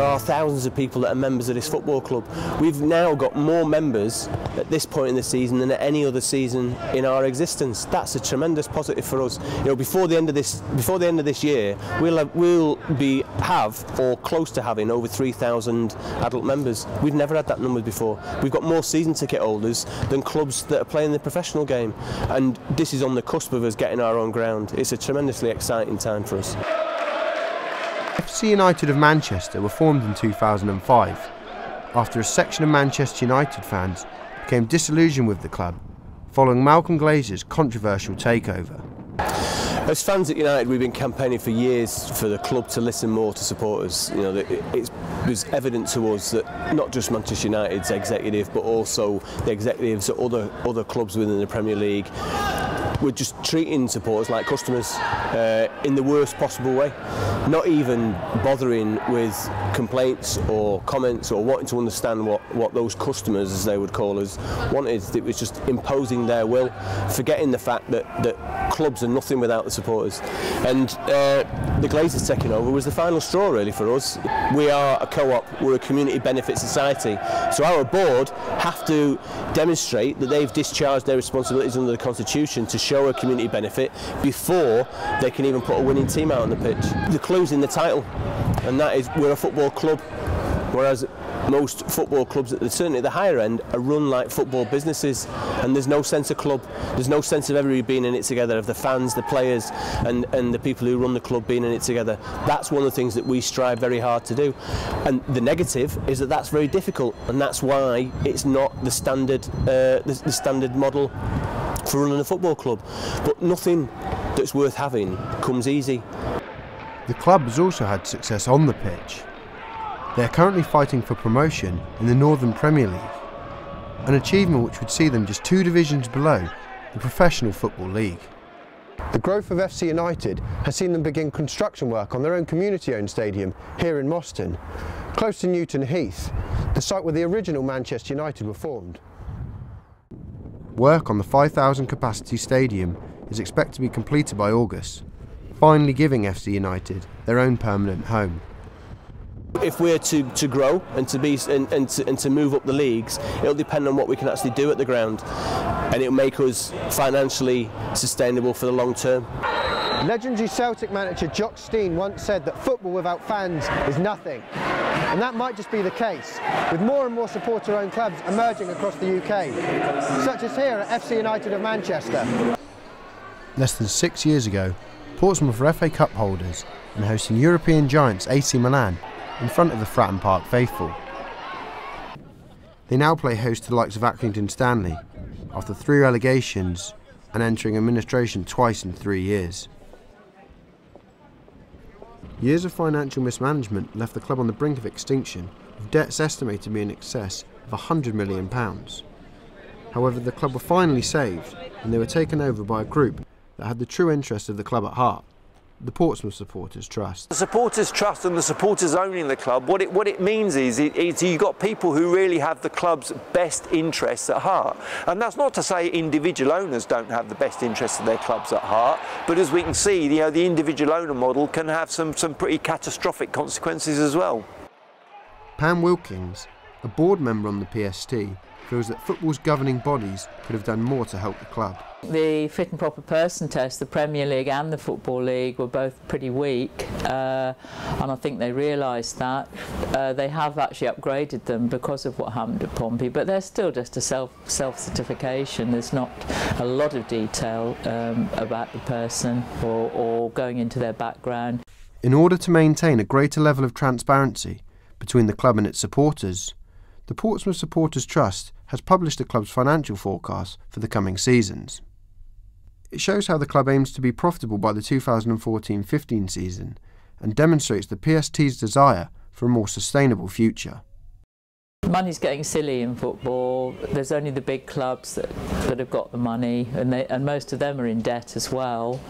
there are thousands of people that are members of this football club. We've now got more members at this point in the season than at any other season in our existence. That's a tremendous positive for us. You know, before the end of this year, we'll have or close to having over 3,000 adult members. We've never had that number before. We've got more season ticket holders than clubs that are playing the professional game, and this is on the cusp of us getting our own ground. It's a tremendously exciting time for us. FC United of Manchester were formed in 2005 after a section of Manchester United fans became disillusioned with the club following Malcolm Glazer's controversial takeover. As fans at United, we've been campaigning for years for the club to listen more to supporters. You know, it was evident to us that not just Manchester United's executive, but also the executives at other clubs within the Premier League were just treating supporters like customers in the worst possible way, not even bothering with complaints or comments or wanting to understand what those customers, as they would call us, wanted. It was just imposing their will, forgetting the fact that clubs are nothing without the supporters. And the Glazers taking over was the final straw really for us. We are a co-op, we're a community benefit society, so our board have to demonstrate that they've discharged their responsibilities under the Constitution to show a community benefit before they can even put a winning team out on the pitch. The clue's in the title, and that is we're a football club, whereas most football clubs, certainly at the higher end, are run like football businesses, and there's no sense of club, there's no sense of everybody being in it together, of the fans, the players and the people who run the club being in it together. That's one of the things that we strive very hard to do, and the negative is that that's very difficult, and that's why it's not the standard model for running a football club. But nothing that's worth having comes easy. The club has also had success on the pitch. They are currently fighting for promotion in the Northern Premier League, an achievement which would see them just 2 divisions below the Professional Football League. The growth of FC United has seen them begin construction work on their own community-owned stadium here in Moston, close to Newton Heath, the site where the original Manchester United were formed. Work on the 5,000 capacity stadium is expected to be completed by August, finally giving FC United their own permanent home. If we're to grow and to move up the leagues, it'll depend on what we can actually do at the ground, and it'll make us financially sustainable for the long term. Legendary Celtic manager Jock Stein once said that football without fans is nothing. And that might just be the case, with more and more supporter-owned clubs emerging across the UK, such as here at FC United of Manchester. Less than 6 years ago, Portsmouth were FA Cup holders and hosting European giants AC Milan in front of the Fratton Park faithful. They now play host to the likes of Accrington Stanley after 3 relegations and entering administration twice in 3 years. Years of financial mismanagement left the club on the brink of extinction, with debts estimated to be in excess of £100 million. However, the club were finally saved, and they were taken over by a group that had the true interests of the club at heart: the Portsmouth Supporters Trust. The Supporters Trust and the supporters owning the club, what it means is you've got people who really have the club's best interests at heart. And that's not to say individual owners don't have the best interests of their clubs at heart, but as we can see, the individual owner model can have some pretty catastrophic consequences as well. Pam Wilkins, a board member on the PST, feels that football's governing bodies could have done more to help the club. The fit and proper person test, the Premier League and the Football League, were both pretty weak, and I think they realised that. They have actually upgraded them because of what happened at Pompey, but they're still just a self-certification. There's not a lot of detail about the person or going into their background. In order to maintain a greater level of transparency between the club and its supporters, the Portsmouth Supporters Trust has published the club's financial forecast for the coming seasons. It shows how the club aims to be profitable by the 2014-15 season and demonstrates the PST's desire for a more sustainable future. money's getting silly in football. There's only the big clubs that have got the money, and most of them are in debt as well.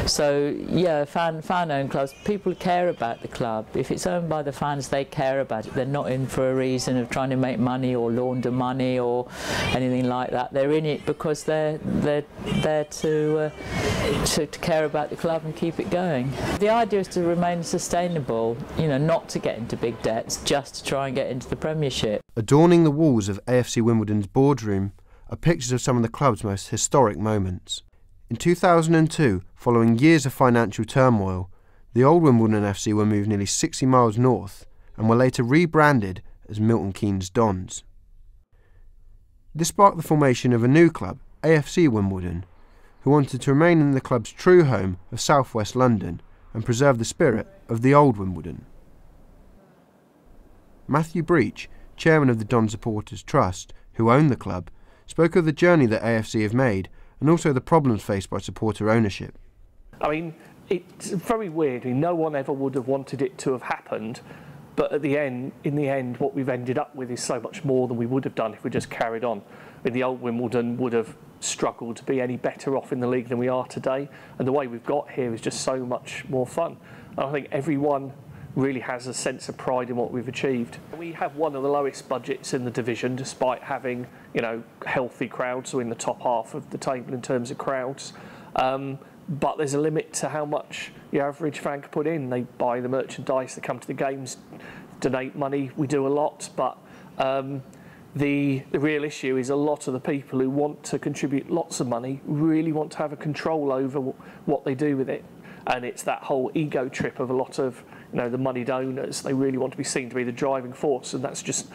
So yeah, fan-owned clubs, people care about the club. If it's owned by the fans, they care about it. They're not in for a reason of trying to make money or launder money or anything like that. They're in it because they're there to care about the club and keep it going. The idea is to remain sustainable, you know, not to get into big debts, just to try and get into the Premiership. Adorning the walls of AFC Wimbledon's boardroom are pictures of some of the club's most historic moments. In 2002, following years of financial turmoil, the old Wimbledon FC were moved nearly 60 miles north and were later rebranded as Milton Keynes Dons. This sparked the formation of a new club, AFC Wimbledon, who wanted to remain in the club's true home of southwest London and preserve the spirit of the old Wimbledon. Matthew Breach, chairman of the Don Supporters Trust, who own the club, spoke of the journey that AFC have made and also the problems faced by supporter ownership. I mean, it's very weird. I mean, no one ever would have wanted it to have happened, but in the end, what we've ended up with is so much more than we would have done if we just carried on. I mean, the old Wimbledon would have struggled to be any better off in the league than we are today, and the way we've got here is just so much more fun. And I think everyone really has a sense of pride in what we've achieved. We have one of the lowest budgets in the division, despite having, you know, healthy crowds, so in the top half of the table in terms of crowds. But there's a limit to how much the average fan can put in. They buy the merchandise, they come to the games, donate money. We do a lot, but the real issue is a lot of the people who want to contribute lots of money really want to have a control over what they do with it. And it's that whole ego trip of a lot of, you know, the moneyed owners. They really want to be seen to be the driving force, and that's just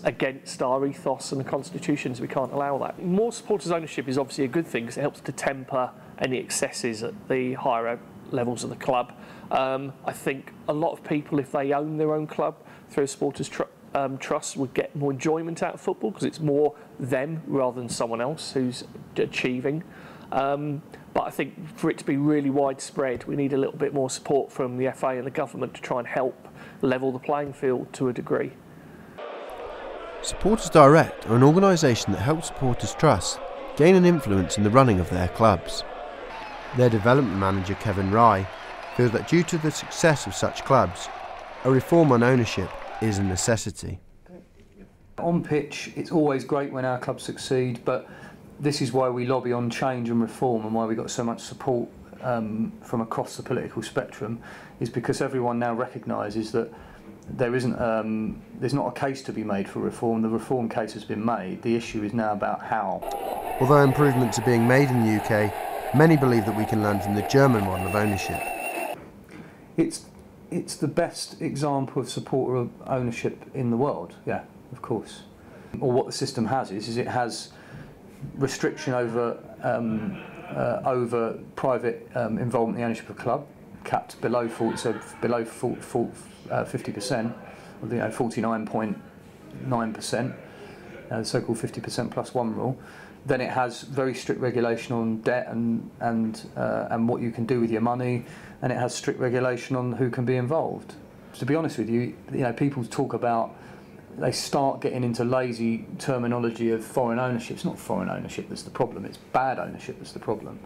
against our ethos and the constitutions. We can't allow that. More supporters ownership is obviously a good thing because it helps to temper any excesses at the higher levels of the club. I think a lot of people, if they own their own club through a supporters trust, would get more enjoyment out of football because it's more them rather than someone else who's achieving. But I think for it to be really widespread, we need a little bit more support from the FA and the government to try and help level the playing field to a degree. Supporters Direct are an organisation that helps supporters trust gain an influence in the running of their clubs. Their development manager Kevin Rye feels that due to the success of such clubs, a reform on ownership is a necessity. On pitch, it's always great when our clubs succeed, but this is why we lobby on change and reform, and why we got so much support from across the political spectrum, is because everyone now recognises that there's not a case to be made for reform. The reform case has been made. The issue is now about how. Although improvements are being made in the UK, many believe that we can learn from the German model of ownership. It's the best example of supporter ownership in the world, yeah, of course. Or what the system has is it has restriction over private involvement in the ownership of a club, capped below 40, so below 50%, or 49.9%, the so-called 50% plus one rule. Then it has very strict regulation on debt and what you can do with your money, and it has strict regulation on who can be involved. To be honest with you, people talk about, they start getting into lazy terminology of foreign ownership. It's not foreign ownership that's the problem, it's bad ownership that's the problem.